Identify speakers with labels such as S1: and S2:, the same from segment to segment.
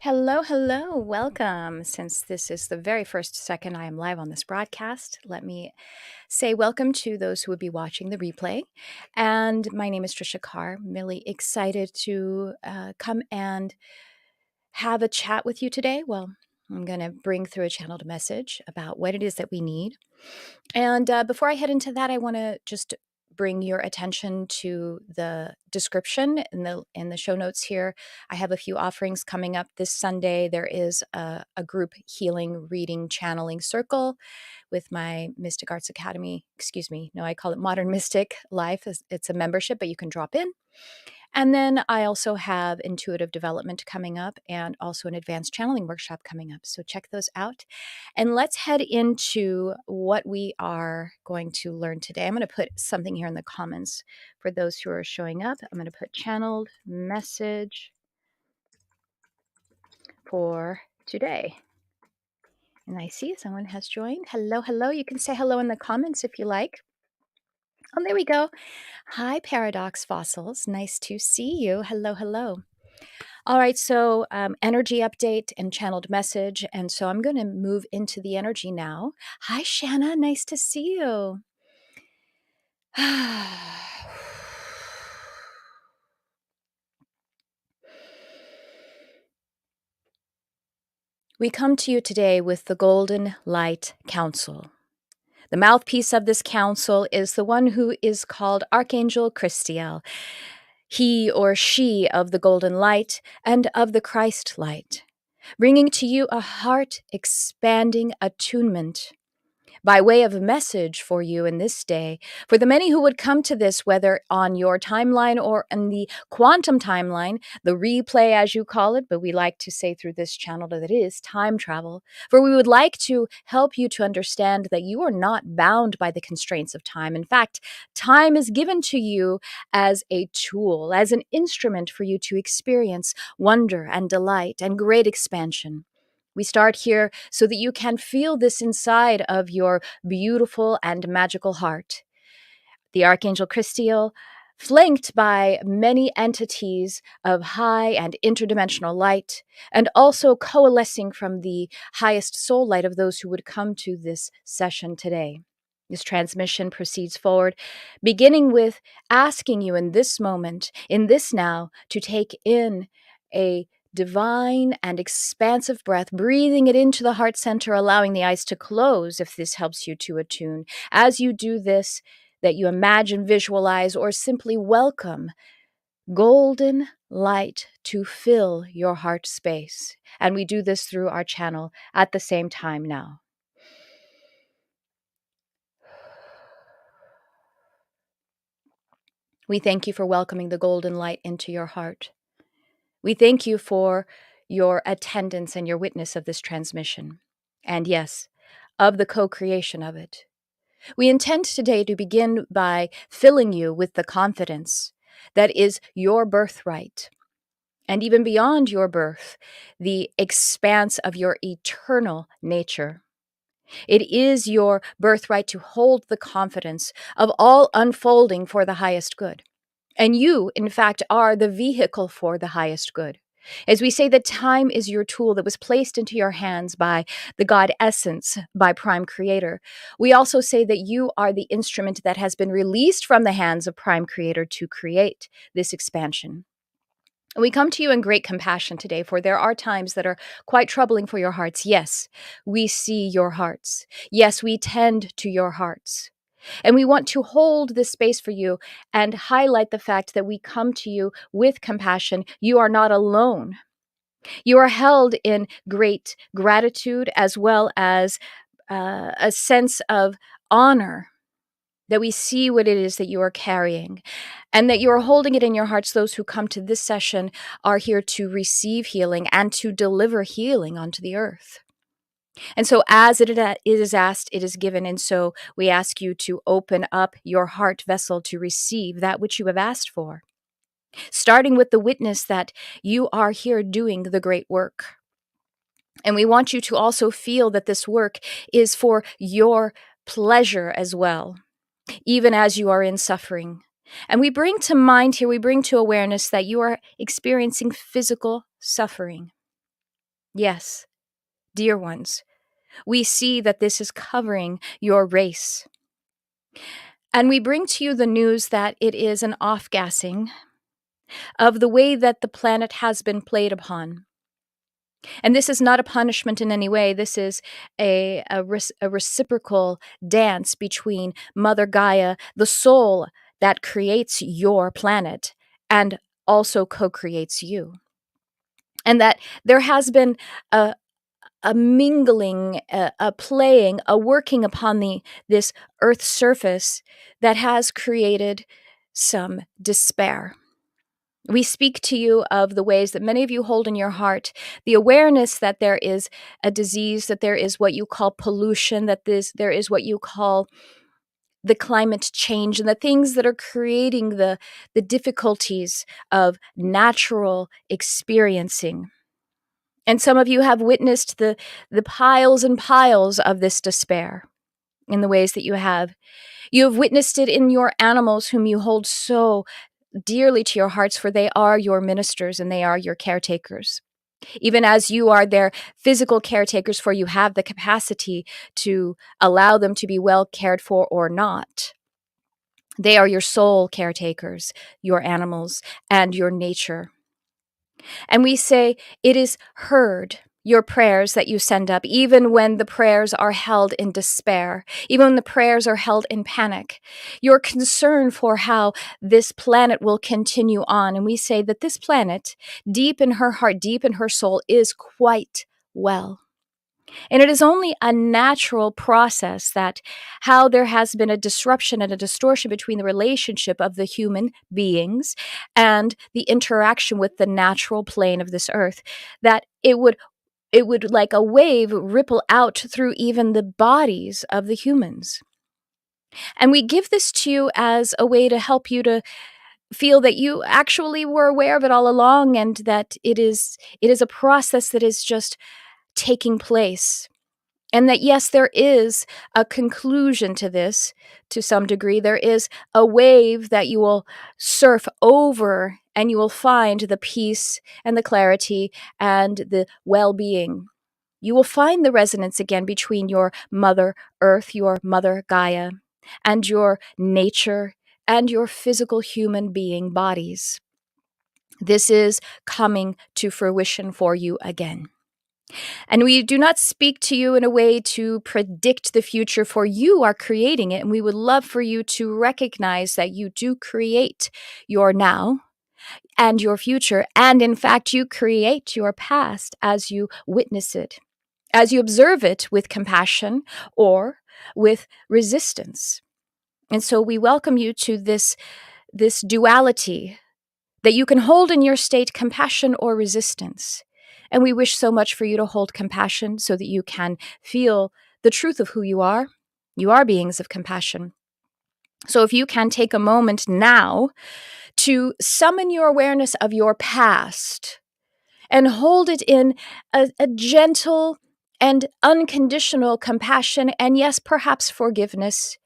S1: Hello, hello, welcome. Since this is the very first second I am live on this broadcast, let me say welcome to those who would be watching the replay. And my name is Tricia Carr. I'm really excited to come and have a chat with you today. Well, I'm going to bring through a channeled message about what it is that we need. And before I head into that, I want to just bring your attention to the description in the show notes here. I have a few offerings coming up this Sunday. There is a group healing, reading, channeling circle with my Mystic Arts Academy. Excuse me. No, I call it Modern Mystic Life. It's a membership, but you can drop in. And then I also have intuitive development coming up and also an advanced channeling workshop coming up. So check those out. And let's head into what we are going to learn today. I'm going to put something here in the comments for those who are showing up. I'm going to put channeled message for today. And I see someone has joined. Hello, hello. You can say hello in the comments if you like. Oh, there we go. Hi, Paradox Fossils. Nice to see you. Hello, hello. All right, so energy update and channeled message. And so I'm going to move into the energy now. Hi, Shanna. Nice to see you. We come to you today with the Golden Light Council. The mouthpiece of this council is the one who is called Archangel CHRSITIEL, he or she of the golden light and of the Christ light, bringing to you a heart-expanding attunement by way of a message for you in this day, for the many who would come to this, whether on your timeline or in the quantum timeline, the replay as you call it, but we like to say through this channel that it is time travel, for we would like to help you to understand that you are not bound by the constraints of time. In fact, time is given to you as a tool, as an instrument for you to experience wonder and delight and great expansion. We start here so that you can feel this inside of your beautiful and magical heart. The Archangel CHRSITIEL, flanked by many entities of high and interdimensional light, and also coalescing from the highest soul light of those who would come to this session today. This transmission proceeds forward, beginning with asking you in this moment, in this now, to take in a divine and expansive breath, breathing it into the heart center, allowing the eyes to close if this helps you to attune. As you do this, that you imagine, visualize, or simply welcome golden light to fill your heart space. And we do this through our channel at the same time now. We thank you for welcoming the golden light into your heart. We thank you for your attendance and your witness of this transmission. And yes, of the co-creation of it. We intend today to begin by filling you with the confidence that is your birthright. And even beyond your birth, the expanse of your eternal nature. It is your birthright to hold the confidence of all unfolding for the highest good. And you, in fact, are the vehicle for the highest good. As we say that time is your tool that was placed into your hands by the God Essence, by Prime Creator, we also say that you are the instrument that has been released from the hands of Prime Creator to create this expansion. And we come to you in great compassion today, for there are times that are quite troubling for your hearts. Yes, we see your hearts. Yes, we tend to your hearts. And we want to hold this space for you and highlight the fact that we come to you with compassion. You are not alone. You are held in great gratitude as well as a sense of honor that we see what it is that you are carrying and that you are holding it in your hearts. Those who come to this session are here to receive healing and to deliver healing onto the earth. And so as it is asked, it is given. And so we ask you to open up your heart vessel to receive that which you have asked for, starting with the witness that you are here doing the great work. And we want you to also feel that this work is for your pleasure as well, even as you are in suffering. And we bring to mind here, we bring to awareness that you are experiencing physical suffering. Yes, dear ones, we see that this is covering your race. And we bring to you the news that it is an off-gassing of the way that the planet has been played upon. And this is not a punishment in any way. This is a reciprocal dance between Mother Gaia, the soul that creates your planet, and also co-creates you. And that there has been a mingling, a playing, a working upon this Earth's surface that has created some despair. We speak to you of the ways that many of you hold in your heart the awareness that there is a disease, that there is what you call pollution, that there is what you call the climate change, and the things that are creating the difficulties of natural experiencing. And some of you have witnessed the piles and piles of this despair in the ways that you have. You have witnessed it in your animals, whom you hold so dearly to your hearts, for they are your ministers and they are your caretakers. Even as you are their physical caretakers, for you have the capacity to allow them to be well cared for or not. They are your soul caretakers, your animals, and your nature. And we say it is heard, your prayers that you send up, even when the prayers are held in despair, even when the prayers are held in panic. Your concern for how this planet will continue on. And we say that this planet, deep in her heart, deep in her soul, is quite well. And it is only a natural process that how there has been a disruption and a distortion between the relationship of the human beings and the interaction with the natural plane of this earth, that it would like a wave ripple out through even the bodies of the humans. And we give this to you as a way to help you to feel that you actually were aware of it all along, and that it is a process that is just taking place. And that, yes, there is a conclusion to this to some degree. There is a wave that you will surf over, and you will find the peace and the clarity and the well-being. You will find the resonance again between your Mother Earth, your Mother Gaia, and your nature and your physical human being bodies. This is coming to fruition for you again. And we do not speak to you in a way to predict the future, for you are creating it. And we would love for you to recognize that you do create your now and your future. And in fact, you create your past as you witness it, as you observe it with compassion or with resistance. And so we welcome you to this duality that you can hold in your state, compassion or resistance. And we wish so much for you to hold compassion so that you can feel the truth of who you are. You are beings of compassion. So if you can take a moment now to summon your awareness of your past and hold it in a gentle and unconditional compassion, and yes, perhaps forgiveness.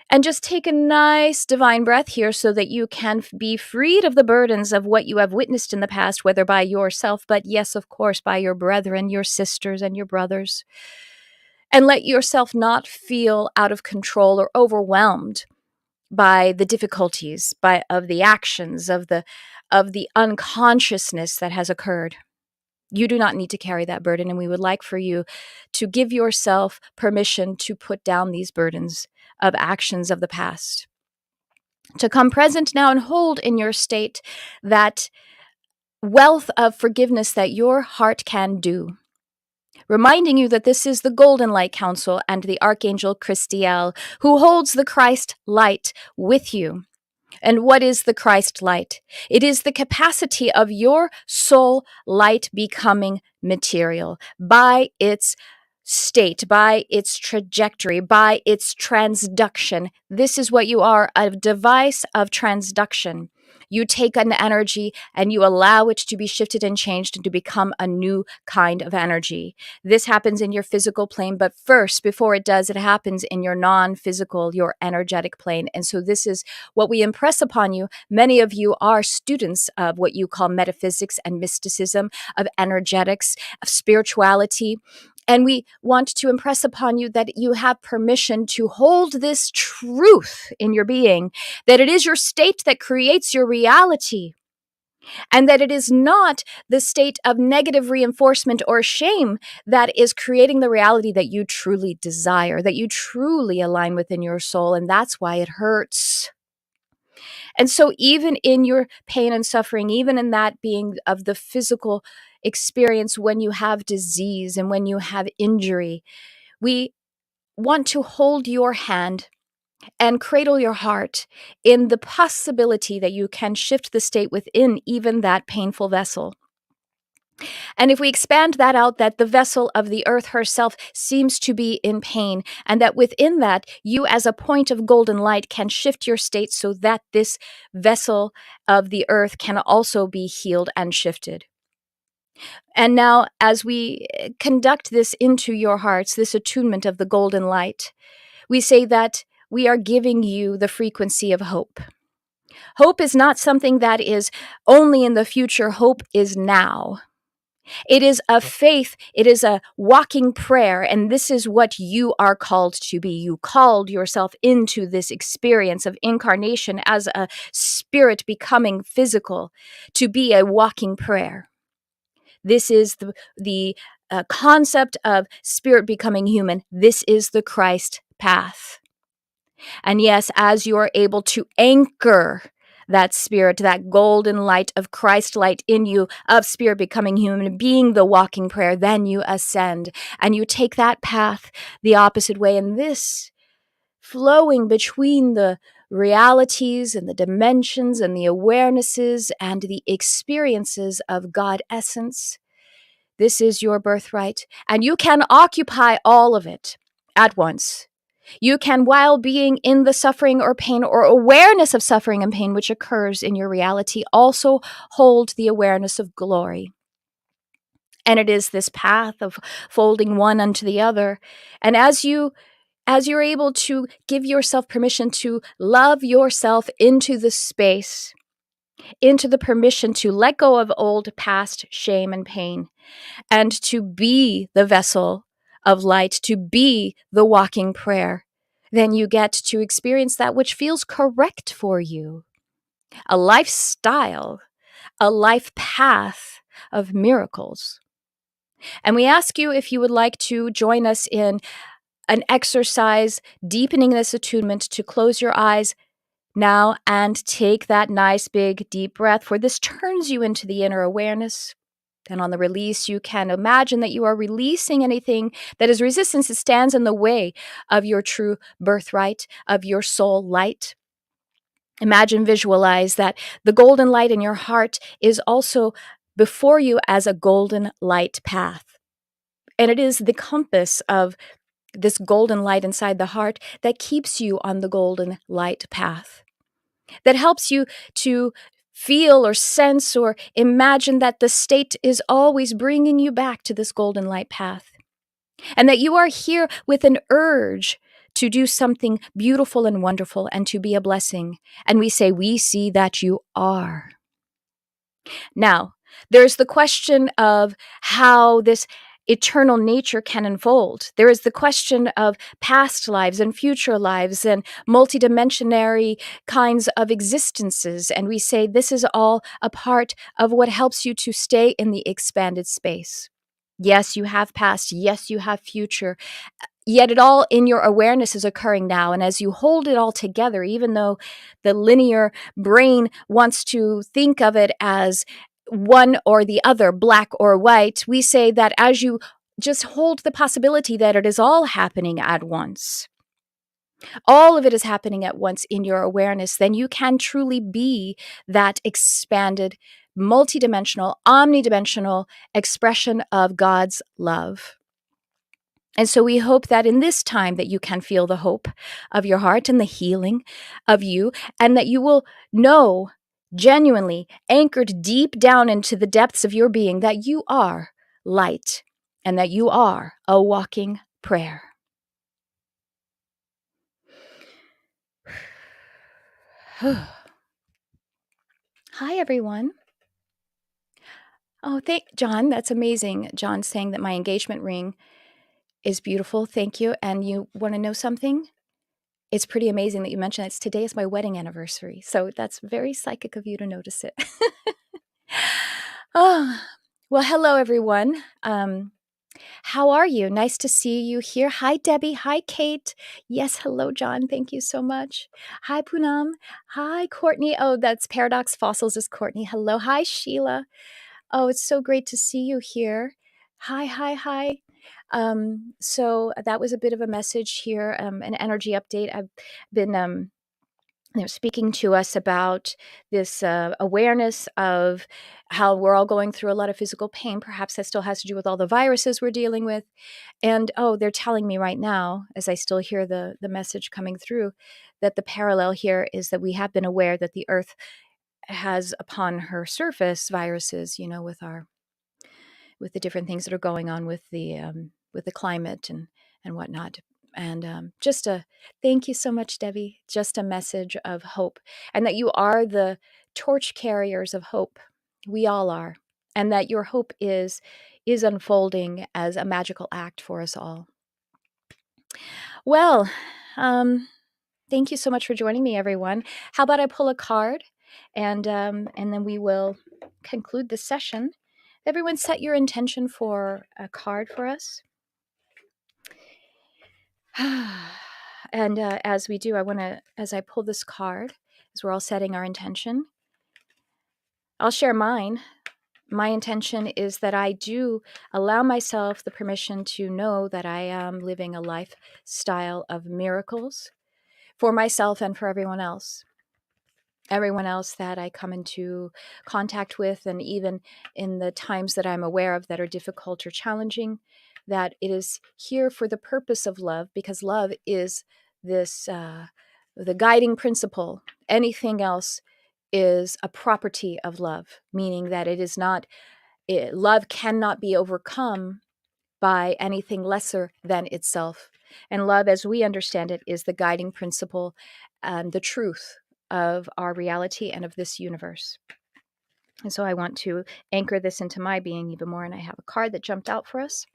S1: And just take a nice divine breath here so that you can be freed of the burdens of what you have witnessed in the past, whether by yourself, but yes, of course, by your brethren, your sisters, and your brothers. And let yourself not feel out of control or overwhelmed by the difficulties, of the actions, of the unconsciousness that has occurred. You do not need to carry that burden, and we would like for you to give yourself permission to put down these burdens of actions of the past. To come present now and hold in your state that wealth of forgiveness that your heart can do. Reminding you that this is the Golden Light Council and the Archangel CHRSITIEL, who holds the Christ light with you. And what is the Christ light? It is the capacity of your soul light becoming material by its state, by its trajectory, by its transduction. This is what you are, a device of transduction. You take an energy and you allow it to be shifted and changed and to become a new kind of energy. This happens in your physical plane, but first, before it does, it happens in your non-physical, your energetic plane. And so this is what we impress upon you. Many of you are students of what you call metaphysics and mysticism, of energetics, of spirituality. And we want to impress upon you that you have permission to hold this truth in your being, that it is your state that creates your reality, and that it is not the state of negative reinforcement or shame that is creating the reality that you truly desire, that you truly align within your soul. And that's why it hurts. And so even in your pain and suffering, even in that being of the physical experience, when you have disease and when you have injury, we want to hold your hand and cradle your heart in the possibility that you can shift the state within even that painful vessel. And if we expand that out, that the vessel of the earth herself seems to be in pain, and that within that, you as a point of golden light can shift your state so that this vessel of the earth can also be healed and shifted. And now, as we conduct this into your hearts, this attunement of the golden light, we say that we are giving you the frequency of hope. Hope is not something that is only in the future. Hope is now. It is a faith. It is a walking prayer. And this is what you are called to be. You called yourself into this experience of incarnation as a spirit becoming physical, to be a walking prayer. This is the concept of spirit becoming human. This is the Christ path. And yes, as you are able to anchor that spirit, that golden light of Christ light in you, of spirit becoming human, being the walking prayer, then you ascend and you take that path the opposite way. And this flowing between the realities and the dimensions and the awarenesses and the experiences of God essence, this is your birthright. And you can occupy all of it at once. You can, while being in the suffering or pain or awareness of suffering and pain which occurs in your reality, also hold the awareness of glory. And it is this path of folding one unto the other. And as you're able to give yourself permission to love yourself into the space, into the permission to let go of old past shame and pain, and to be the vessel of light, to be the walking prayer, then you get to experience that which feels correct for you. A lifestyle, a life path of miracles. And we ask you if you would like to join us in an exercise deepening this attunement, to close your eyes now and take that nice big deep breath, for this turns you into the inner awareness. And on the release, you can imagine that you are releasing anything that is resistance that stands in the way of your true birthright, of your soul light. Imagine, visualize that the golden light in your heart is also before you as a golden light path. And it is the compass of this golden light inside the heart that keeps you on the golden light path, that helps you to feel or sense or imagine that the state is always bringing you back to this golden light path, and that you are here with an urge to do something beautiful and wonderful and to be a blessing. And we say, we see that you are. Now, there's the question of how this eternal nature can unfold. There is the question of past lives and future lives and multidimensionary kinds of existences. And we say this is all a part of what helps you to stay in the expanded space. Yes, you have past. Yes, you have future. Yet it all in your awareness is occurring now. And as you hold it all together, even though the linear brain wants to think of it as one or the other, black or white, we say that as you just hold the possibility that it is all happening at once, all of it is happening at once in your awareness, then you can truly be that expanded, multidimensional, omnidimensional expression of God's love. And so we hope that in this time that you can feel the hope of your heart and the healing of you, and that you will know genuinely anchored deep down into the depths of your being that you are light and that you are a walking prayer. Hi, everyone. Oh, thank John. That's amazing. John's saying that my engagement ring is beautiful. Thank you. And you want to know something? It's pretty amazing that you mentioned it. Today is my wedding anniversary. So that's very psychic of you to notice it. Oh, well, hello, everyone. How are you? Nice to see you here. Hi, Debbie. Hi, Kate. Yes, hello, John. Thank you so much. Hi, Poonam. Hi, Courtney. Oh, that's Paradox Fossils is Courtney. Hello. Hi, Sheila. Oh, it's so great to see you here. Hi, hi, hi. So that was a bit of a message here, an energy update. I've been speaking to us about this awareness of how we're all going through a lot of physical pain. Perhaps that still has to do with all the viruses we're dealing with. And they're telling me right now, as I still hear the message coming through, that the parallel here is that we have been aware that the Earth has upon her surface viruses, with the different things that are going on with the climate and whatnot. And just a thank you so much, Debbie. Just a message of hope, and that you are the torch carriers of hope. We all are, and that your hope is unfolding as a magical act for us all. Well, thank you so much for joining me, everyone. How about I pull a card, and then we will conclude the session. Everyone set your intention for a card for us. And as we do, as I pull this card, as we're all setting our intention, I'll share mine. My intention is that I do allow myself the permission to know that I am living a lifestyle of miracles for myself and for everyone else. Everyone else that I come into contact with, and even in the times that I'm aware of that are difficult or challenging, that it is here for the purpose of love, because love is this the guiding principle. Anything else is a property of love, meaning that it is not love cannot be overcome by anything lesser than itself. And love, as we understand it, is the guiding principle and the truth of our reality and of this universe. And so I want to anchor this into my being even more. And I have a card that jumped out for us.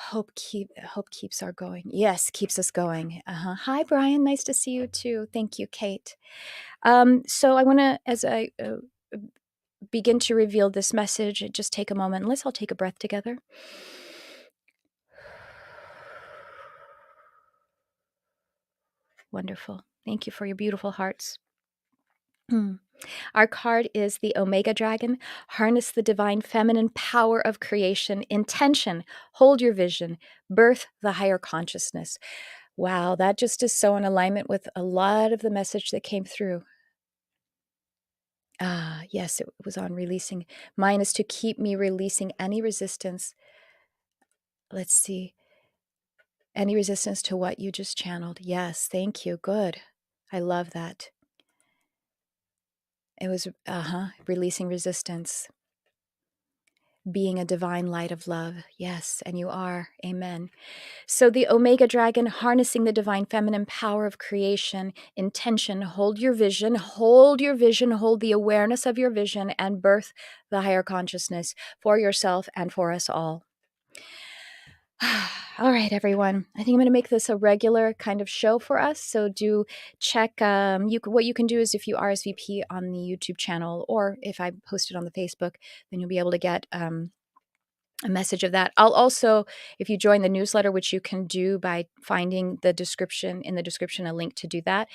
S1: Hope keeps our going. Yes, keeps us going. Hi, Brian. Nice to see you too. Thank you, Kate. So I want to, as I begin to reveal this message, just take a moment. Let's all take a breath together. Wonderful. Thank you for your beautiful hearts. Our card is the Omega Dragon. Harness the divine feminine power of creation. Intention. Hold your vision. Birth the higher consciousness. Wow, that just is so in alignment with a lot of the message that came through. Yes, it was on releasing. Mine is to keep me releasing any resistance. Let's see. Any resistance to what you just channeled. Yes, thank you. Good. I love that. It was, releasing resistance. Being a divine light of love. Yes, and you are. Amen. So the Omega Dragon, harnessing the divine feminine power of creation, intention, hold your vision, hold the awareness of your vision, and birth the higher consciousness for yourself and for us all. All right, everyone. I think I'm going to make this a regular kind of show for us. So do check. What you can do is if you RSVP on the YouTube channel, or if I post it on the Facebook, then you'll be able to get a message of that. I'll also, if you join the newsletter, which you can do by finding in the description, a link to do that.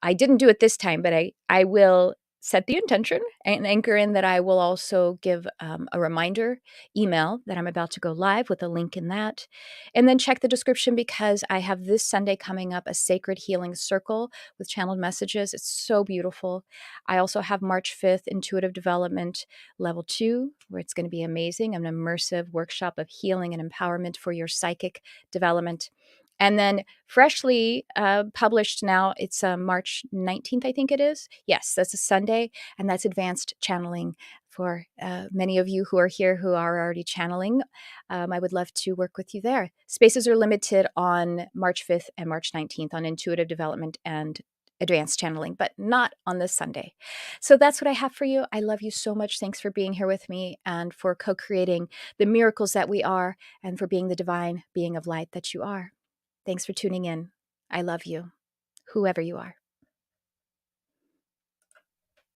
S1: I didn't do it this time, but I will set the intention and anchor in that I will also give a reminder email that I'm about to go live with a link in that. And then check the description, because I have this Sunday coming up a sacred healing circle with channeled messages. It's so beautiful. I also have March 5th, Intuitive Development Level 2, where it's going to be amazing. An immersive workshop of healing and empowerment for your psychic development. And then freshly published now, it's March 19th, I think it is. Yes, that's a Sunday, and that's advanced channeling for many of you who are here who are already channeling. I would love to work with you there. Spaces are limited on March 5th and March 19th on intuitive development and advanced channeling, but not on this Sunday. So that's what I have for you. I love you so much. Thanks for being here with me and for co-creating the miracles that we are and for being the divine being of light that you are. Thanks for tuning in. I love you, whoever you are.